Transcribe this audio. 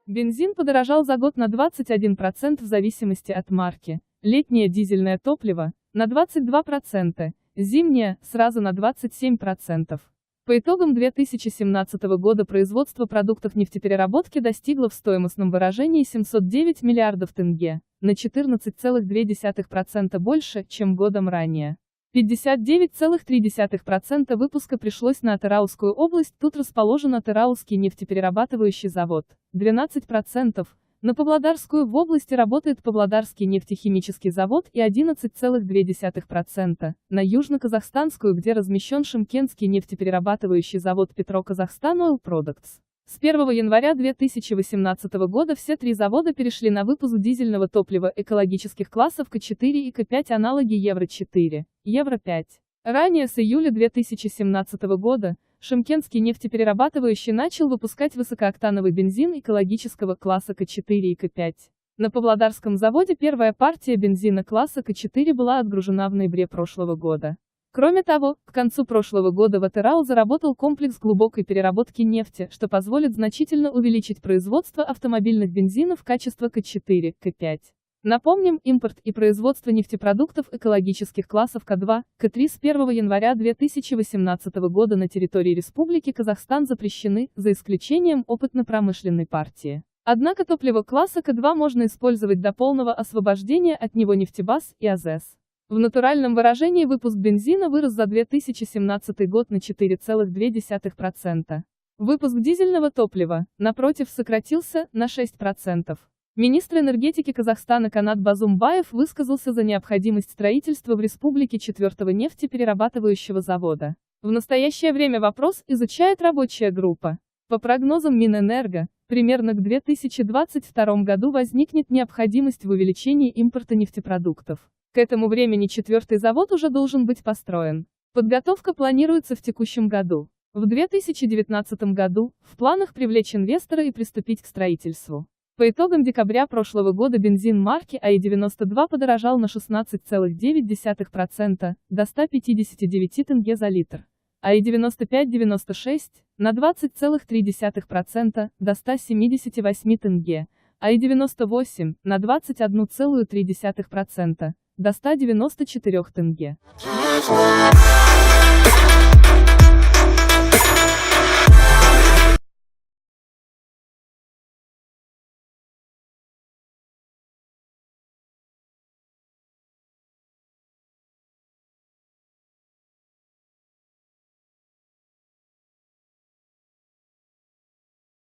Бензин подорожал за год на 21% в зависимости от марки, летнее дизельное топливо – на 22%, зимнее – сразу на 27%. По итогам 2017 года производство продуктов нефтепереработки достигло в стоимостном выражении 709 миллиардов тенге, на 14,2% больше, чем годом ранее. 59,3% выпуска пришлось на Атыраускую область, тут расположен Атыраусский нефтеперерабатывающий завод, 12%, на Павлодарскую в области работает Павлодарский нефтехимический завод и 11,2%, на Южно-Казахстанскую, где размещен Шымкентский нефтеперерабатывающий завод Петро-Казахстан Oil Products. С 1 января 2018 года все три завода перешли на выпуск дизельного топлива экологических классов К4 и К5 аналоги Евро-4, Евро-5. Ранее с июля 2017 года Шымкентский нефтеперерабатывающий начал выпускать высокооктановый бензин экологического класса К4 и К5. На Павлодарском заводе первая партия бензина класса К4 была отгружена в ноябре прошлого года. Кроме того, к концу прошлого года в Атырау заработал комплекс глубокой переработки нефти, что позволит значительно увеличить производство автомобильных бензинов качества К4, К5. Напомним, импорт и производство нефтепродуктов экологических классов К2, К3 с 1 января 2018 года на территории Республики Казахстан запрещены, за исключением опытно-промышленной партии. Однако топливо класса К2 можно использовать до полного освобождения от него нефтебаз и АЗС. В натуральном выражении выпуск бензина вырос за 2017 год на 4,2%. Выпуск дизельного топлива, напротив, сократился на 6%. Министр энергетики Казахстана Канат Базумбаев высказался за необходимость строительства в республике 4-го нефтеперерабатывающего завода. В настоящее время вопрос изучает рабочая группа. По прогнозам Минэнерго, примерно к 2022 году возникнет необходимость в увеличении импорта нефтепродуктов. К этому времени 4-й завод уже должен быть построен. Подготовка планируется в текущем году. В 2019 году в планах привлечь инвестора и приступить к строительству. По итогам декабря прошлого года бензин марки АИ-92 подорожал на 16,9% до 159 тенге за литр. АИ-95-96 на 20,3% до 178 тенге. АИ-98 на 21,3% до 194 тенге.